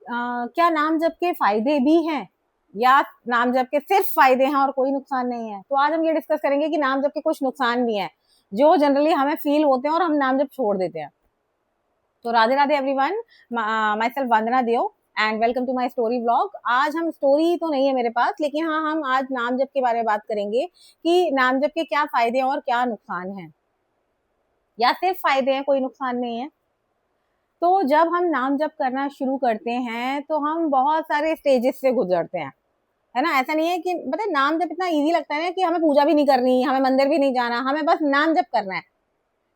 क्या नाम जप के फायदे भी हैं या नाम जप के सिर्फ फायदे हैं और कोई नुकसान नहीं है? तो आज हम ये डिस्कस करेंगे कि नाम जप के कुछ नुकसान भी हैं जो जनरली हमें फील होते हैं और हम नाम जप छोड़ देते हैं। तो Radhe Radhe everyone, myself Vandana Dev and welcome to my story vlog. आज हम स्टोरी तो नहीं है मेरे पास, लेकिन हाँ हम आज नाम जप के बारे में बात करेंगे कि नाम जप के क्या फायदे हैं और क्या नुकसान हैं, या सिर्फ फायदे हैं कोई नुकसान नहीं है। तो जब हम नाम जप करना शुरू करते हैं तो हम बहुत सारे स्टेजेस से गुजरते हैं, है ना। ऐसा नहीं है कि मतलब नाम जप इतना इजी लगता है ना कि हमें पूजा भी नहीं करनी, हमें मंदिर भी नहीं जाना, हमें बस नाम जप करना है।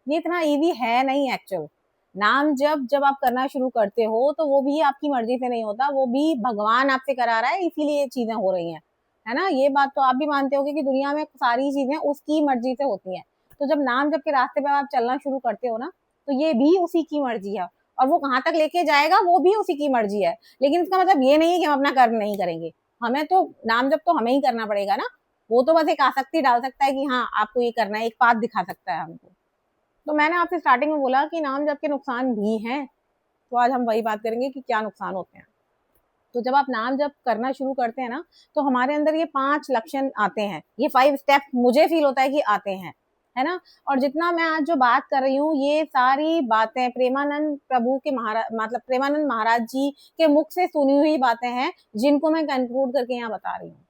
ये इतना इजी है नहीं एक्चुअल। नाम जब आप करना शुरू करते हो तो वो भी आपकी मर्जी से नहीं होता, वो भी भगवान आपसे करा रहा है, इसीलिए ये चीजें हो रही हैं, है ना। ये बात तो आप भी मानते होगे कि दुनिया में सारी चीजें उसकी मर्जी से होती हैं। तो जब नाम जप के रास्ते पे आप चलना शुरू करते हो ना, तो ये भी उसी की मर्जी है, और वो कहाँ तक लेके जाएगा वो भी उसी की मर्जी है। लेकिन इसका मतलब ये नहीं है कि हम अपना कर्म नहीं करेंगे। हमें तो नाम जप तो हमें ही करना पड़ेगा ना। वो तो बस एक आसक्ति डाल सकता है कि हाँ आपको ये करना है, एक पाथ दिखा सकता है हमको। तो मैंने आपसे स्टार्टिंग में बोला कि नाम जप के नुकसान भी हैं, तो आज हम वही बात करेंगे कि क्या नुकसान होते हैं। तो जब आप नाम जप करना शुरू करते हैं ना, तो हमारे अंदर ये 5 लक्षण आते हैं, ये 5 स्टेप मुझे फील होता है कि आते हैं, है ना। और जितना मैं आज जो बात कर रही हूँ, ये सारी बातें प्रेमानंद प्रभु के मतलब प्रेमानंद महाराज जी के मुख से सुनी हुई बातें हैं, जिनको मैं कंक्लूड करके यहाँ बता रही हूँ।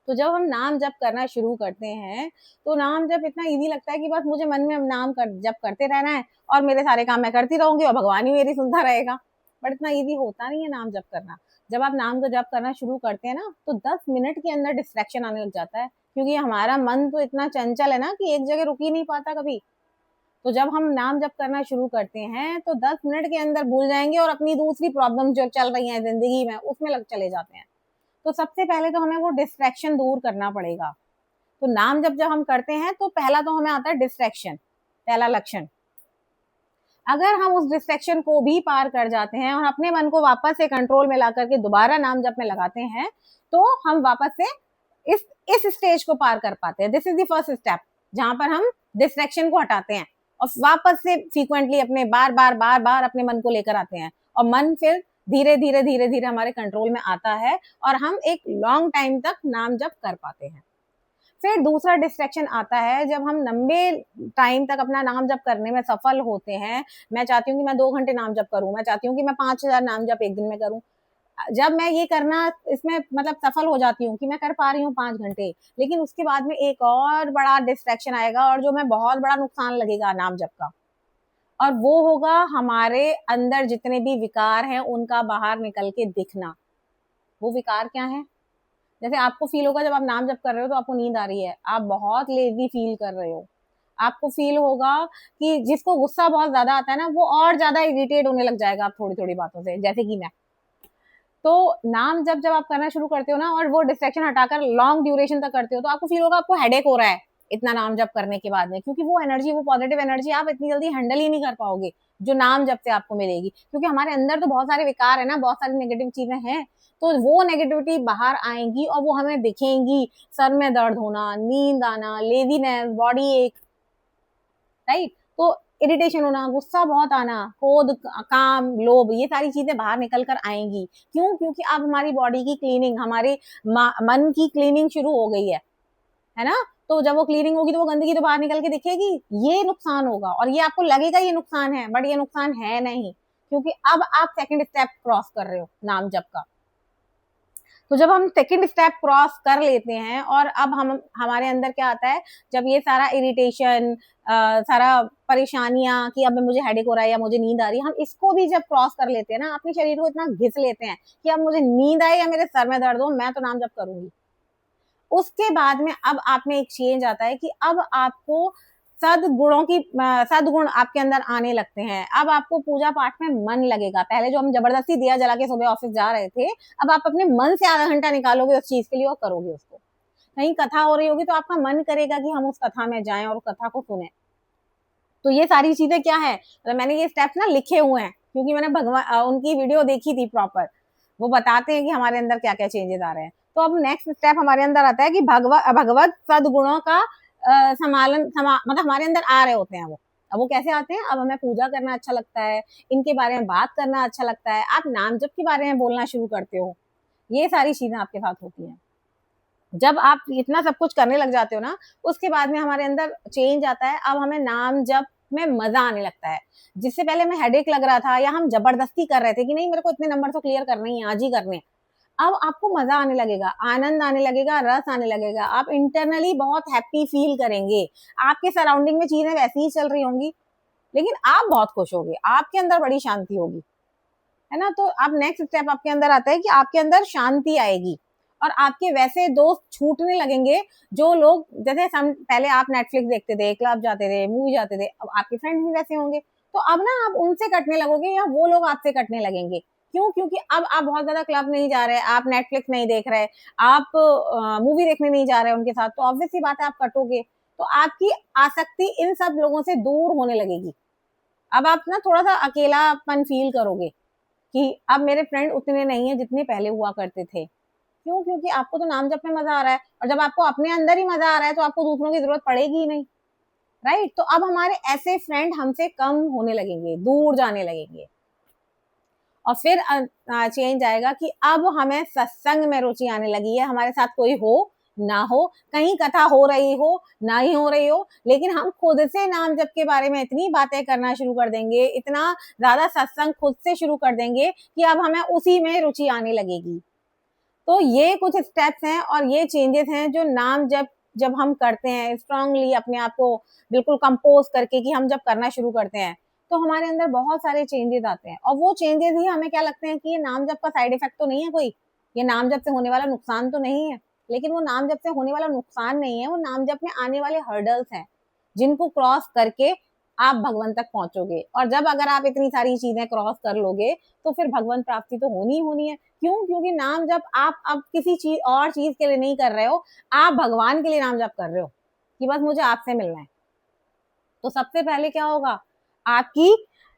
तो जब हम नाम जप करना शुरू करते हैं तो नाम जप इतना इजी लगता है कि बस मुझे मन में नाम जप करते रहना है और मेरे सारे काम मैं करती रहूंगी और भगवान ही मेरी सुनता रहेगा। बट इतना इजी होता नहीं है नाम जप करना। जब आप नाम का जप करना शुरू करते हैं ना, तो 10 मिनट के अंदर डिस्ट्रैक्शन आने लग जाता है, क्योंकि हमारा मन तो इतना चंचल है ना कि एक जगह रुक ही नहीं पाता कभी। तो जब हम नाम जप करना शुरू करते हैं तो 10 मिनट के अंदर भूल जाएंगे और अपनी दूसरी प्रॉब्लम जो चल रही है जिंदगी में उसमें लग चले जाते हैं। तो सबसे पहले तो हमें वो डिस्ट्रैक्शन दूर करना पड़ेगा। तो नाम जब हम करते हैं तो पहला तो हमें आता है डिस्ट्रैक्शन, पहला लक्षण। अगर हम उस डिस्ट्रैक्शन को भी पार कर जाते हैं और अपने मन को वापस से कंट्रोल में ला करके दोबारा नाम जप में लगाते हैं, तो हम वापस से इस स्टेज को पार कर पाते हैं। This is the first step, जहां पर हम डिस्ट्रैक्शन को हटाते हैं और वापस से फ्रीक्वेंटली अपने बार बार अपने मन को लेकर आते हैं, और मन फिर धीरे धीरे हमारे कंट्रोल में आता है और हम एक लॉन्ग टाइम तक नाम जप कर पाते हैं। फिर दूसरा डिस्ट्रैक्शन आता है जब हम लंबे टाइम तक अपना नाम जप करने में सफल होते हैं। मैं चाहती हूँ कि मैं 2 घंटे नाम जप करूं, मैं चाहती हूँ कि मैं 5000 नाम जप एक दिन में करूं। जब मैं ये करना इसमें मतलब सफल हो जाती हूँ कि मैं कर पा रही हूँ 5 घंटे, लेकिन उसके बाद में एक और बड़ा डिस्ट्रैक्शन आएगा और जो मैं बहुत बड़ा नुकसान लगेगा नाम जप का, और वो होगा हमारे अंदर जितने भी विकार हैं उनका बाहर निकल के दिखना। वो विकार क्या है? जैसे आपको फील होगा जब आप नाम जप कर रहे हो तो आपको नींद आ रही है, आप बहुत लेजी फील कर रहे हो। आपको फील होगा कि जिसको गुस्सा बहुत ज्यादा आता है ना, वो और ज्यादा इरिटेट होने लग जाएगा आप थोड़ी थोड़ी बातों से, जैसे कि मैं। तो नाम जब आप करना शुरू करते हो ना और वो डिस्ट्रैक्शन हटाकर लॉन्ग ड्यूरेशन तक करते हो, तो आपको फील होगा आपको हेडेक हो रहा है इतना नाम जप करने के बाद में, क्योंकि वो एनर्जी, वो पॉजिटिव एनर्जी आप इतनी जल्दी हैंडल ही नहीं कर पाओगे जो नाम जप से आपको मिलेगी, क्योंकि हमारे अंदर तो बहुत सारे विकार है ना, बहुत सारी नेगेटिव चीजें हैं। तो वो नेगेटिविटी बाहर आएंगी और वो हमें दिखेंगी। सर में दर्द होना, नींद आना, लेजीनेस, बॉडी एक, राइट। तो इरिटेशन होना, गुस्सा बहुत आना, क्रोध, काम, लोभ, ये सारी चीजें बाहर निकल कर आएंगी। क्यों? क्योंकि अब हमारी बॉडी की क्लीनिंग, हमारे मन की क्लीनिंग शुरू हो गई है ना। तो जब वो क्लीनिंग होगी तो वो गंदगी तो बाहर निकल के दिखेगी। ये नुकसान होगा और ये आपको लगेगा ये नुकसान है, बट ये नुकसान है नहीं, क्योंकि अब आप सेकंड स्टेप क्रॉस कर रहे हो नाम जप का। तो जब हम सेकंड स्टेप क्रॉस कर लेते हैं और अब हम हमारे अंदर क्या आता है, जब ये सारा इरिटेशन, सारा परेशानियां कि अब मुझे हेडेक हो रहा है या मुझे नींद आ रही है, हम इसको भी जब क्रॉस कर लेते हैं ना, अपने शरीर को इतना घिस लेते हैं कि अब मुझे नींद आए या मेरे सर में दर्द हो, मैं तो नाम जप करूंगी। उसके बाद में अब आप में एक चेंज आता है कि अब आपको सदगुण आपके अंदर आने लगते हैं। अब आपको पूजा पाठ में मन लगेगा। पहले जो हम जबरदस्ती दिया जला के सुबह ऑफिस जा रहे थे, अब आप अपने मन से आधा घंटा निकालोगे उस चीज के लिए और करोगे उसको। कहीं कथा हो रही होगी तो आपका मन करेगा कि हम उस कथा में जाएं और कथा को सुने। तो ये सारी चीजें क्या है, मतलब मैंने ये स्टेप्स ना लिखे हुए हैं, क्योंकि मैंने भगवान उनकी वीडियो देखी थी प्रॉपर। वो बताते हैं कि हमारे अंदर क्या क्या चेंजेस आ रहे हैं। तो अब नेक्स्ट स्टेप हमारे अंदर आता है कि भगवत सदगुणों का मतलब हमारे अंदर आ रहे होते हैं वो, अब वो कैसे आते हैं, अब हमें पूजा करना अच्छा लगता है, इनके बारे में बात करना अच्छा लगता है, आप नाम जप के बारे में बोलना शुरू करते हो, ये सारी चीजें आपके साथ होती हैं। जब आप इतना सब कुछ करने लग जाते हो ना, उसके बाद में हमारे अंदर चेंज आता है। अब हमें नाम जप में मजा आने लगता है। जिससे पहले हमें हेडेक लग रहा था या हम जबरदस्ती कर रहे थे कि नहीं मेरे को इतने नंबर तो क्लियर करने ही, आज ही करने हैं, अब आपको मजा आने लगेगा, आनंद आने लगेगा, रस आने लगेगा, आप इंटरनली बहुत हैप्पी फील करेंगे। आपके सराउंडिंग में चीजें वैसी ही चल रही होंगी, लेकिन आप बहुत खुश होगे, आपके अंदर बड़ी शांति होगी, है ना। तो अब नेक्स्ट स्टेप आपके अंदर आता है कि आपके अंदर शांति आएगी और आपके वैसे दोस्त छूटने लगेंगे जो लोग, जैसे पहले आप नेटफ्लिक्स देखते थे, क्लब जाते थे, मूवी जाते थे, अब आपके फ्रेंड्स भी वैसे होंगे, तो अब ना आप उनसे कटने लगोगे या वो लोग आपसे कटने लगेंगे। क्यों? क्योंकि अब आप बहुत ज्यादा क्लब नहीं जा रहे, आप नेटफ्लिक्स नहीं देख रहे, आप मूवी देखने नहीं जा रहे उनके साथ, तो ऑब्वियस सी बात है आप कटोगे। तो आपकी आसक्ति इन सब लोगों से दूर होने लगेगी। अब आप ना थोड़ा सा अकेलापन फील करोगे कि अब मेरे फ्रेंड उतने नहीं है जितने पहले हुआ करते थे। क्यों? क्योंकि आपको तो नाम जप में मजा आ रहा है, और जब आपको अपने अंदर ही मजा आ रहा है तो आपको दूसरों की जरूरत पड़ेगी ही नहीं, राइट। तो अब हमारे ऐसे फ्रेंड हमसे कम होने लगेंगे, दूर जाने लगेंगे, और फिर चेंज आएगा कि अब हमें सत्संग में रुचि आने लगी है। हमारे साथ कोई हो ना हो, कहीं कथा हो रही हो ना ही हो रही हो, लेकिन हम खुद से नाम जप के बारे में इतनी बातें करना शुरू कर देंगे, इतना ज्यादा सत्संग खुद से शुरू कर देंगे कि अब हमें उसी में रुचि आने लगेगी। तो ये कुछ स्टेप्स हैं और ये चेंजेस हैं जो नाम जब जब हम करते हैं स्ट्रांगली, अपने आप को बिल्कुल कंपोज करके कि हम जब करना शुरू करते हैं, तो हमारे अंदर बहुत सारे चेंजेस आते हैं। और वो चेंजेस ही हमें क्या लगते हैं कि ये नाम जप का साइड इफेक्ट तो नहीं है कोई, ये नाम जप से होने वाला नुकसान तो नहीं है। लेकिन वो नाम जप से होने वाला नुकसान नहीं है, वो नाम जप में आने वाले हर्डल्स हैं जिनको क्रॉस करके आप भगवान तक पहुंचोगे। और जब अगर आप इतनी सारी चीजें क्रॉस कर लोगे तो फिर भगवान प्राप्ति तो होनी ही होनी है। क्यों? क्योंकि नाम जप आप अब किसी चीज और चीज के लिए नहीं कर रहे हो, आप भगवान के लिए नाम जप कर रहे हो कि बस मुझे आपसे मिलना है। तो सबसे पहले क्या होगा, आपकी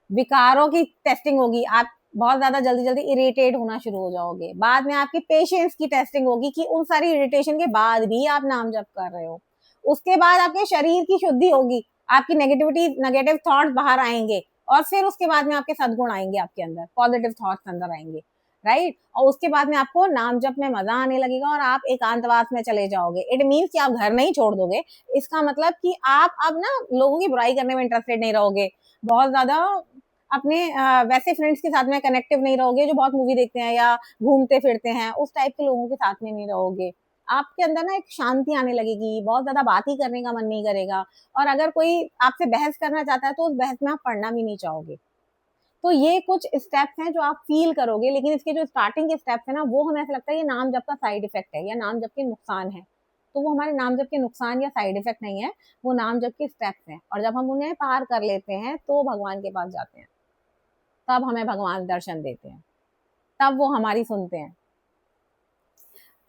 विकारों की टेस्टिंग होगी, आप बहुत ज्यादा जल्दी जल्दी इरिटेट होना शुरू हो जाओगे। बाद में आपकी पेशेंस की टेस्टिंग होगी कि उन सारी इरिटेशन के बाद भी आप नाम जप कर रहे हो। उसके बाद आपके शरीर की शुद्धि होगी, आपकी नेगेटिव थॉट्स बाहर आएंगे, और फिर उसके बाद में आपके सद्गुण आएंगे, आपके अंदर पॉजिटिव थॉट्स अंदर आएंगे, राइट। और उसके बाद में आपको नाम जप में मजा आने लगेगा और आप एकांतवास में चले जाओगे। इट मीन्स कि आप घर नहीं छोड़ दोगे, इसका मतलब कि आप अब ना लोगों की बुराई करने में इंटरेस्टेड नहीं रहोगे, बहुत ज्यादा अपने वैसे फ्रेंड्स के साथ में कनेक्टिव नहीं रहोगे जो बहुत मूवी देखते हैं या घूमते फिरते हैं, उस टाइप के लोगों के साथ में नहीं रहोगे। आपके अंदर ना एक शांति आने लगेगी, बहुत ज्यादा बात ही करने का मन नहीं करेगा, और अगर कोई आपसे बहस करना चाहता है तो उस बहस में आप पढ़ना भी नहीं चाहोगे। तो ये कुछ स्टेप्स हैं जो आप फील करोगे, लेकिन इसके जो स्टार्टिंग के स्टेप्स है ना, वो हमें ऐसा लगता है ये नाम जप का साइड इफेक्ट है या नाम जप के नुकसान है। तो वो हमारे नाम जप के नुकसान या साइड इफेक्ट नहीं है, वो नाम जप के स्टेप्स हैं, और जब हम उन्हें पार कर लेते हैं तो भगवान के पास जाते हैं, तब हमें भगवान दर्शन देते हैं, तब वो हमारी सुनते हैं।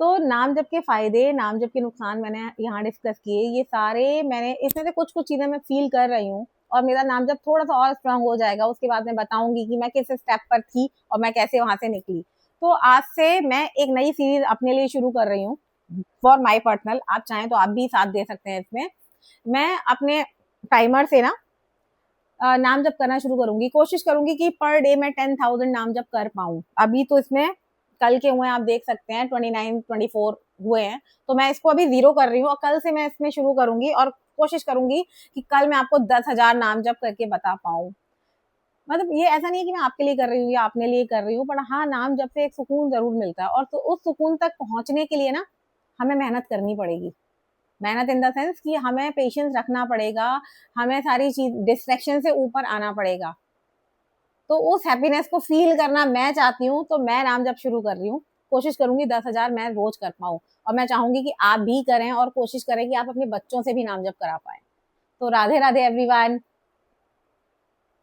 तो नाम जप के फायदे, नाम जप के नुकसान मैंने यहाँ डिस्कस किए, ये सारे मैंने इसमें से कुछ कुछ चीजें मैं फील कर रही हूँ, और मेरा नाम जब थोड़ा सा और स्ट्रांग हो जाएगा उसके बाद मैं बताऊंगी कि मैं किस स्टेप पर थी और मैं कैसे वहां से निकली। तो आज से मैं एक नई सीरीज अपने लिए शुरू कर रही हूँ, फॉर माई पर्सनल। आप चाहें तो आप भी साथ दे सकते हैं इसमें। मैं अपने टाइमर से ना नाम जप करना शुरू करूंगी, कोशिश करूंगी कि पर डे मैं 10,000 नाम जप कर पाऊं। अभी तो इसमें कल के हुए आप देख सकते हैं 29 24 हुए हैं, तो मैं इसको अभी 0 कर रही हूँ, और कल से मैं इसमें शुरू करूंगी और कोशिश करूंगी कि कल मैं आपको 10,000 नाम जप करके बता पाऊं। मतलब ये ऐसा नहीं है कि मैं आपके लिए कर रही हूँ या अपने लिए कर रही हूँ, पर हाँ नाम जप से एक सुकून जरूर मिलता है, और तो उस सुकून तक पहुंचने के लिए ना हमें मेहनत करनी पड़ेगी। मेहनत इन द सेंस कि हमें पेशेंस रखना पड़ेगा, हमें सारी चीज डिस्ट्रैक्शन से ऊपर आना पड़ेगा। तो उस हैप्पीनेस को फील करना मैं चाहती हूँ, तो मैं नाम जप शुरू कर रही हूँ। कोशिश करूंगी 10,000 मैं रोज कर पाऊँ, और मैं चाहूंगी कि आप भी करें और कोशिश करें कि आप अपने बच्चों से भी नाम जप करा पाए। तो राधे राधे एवरीवन।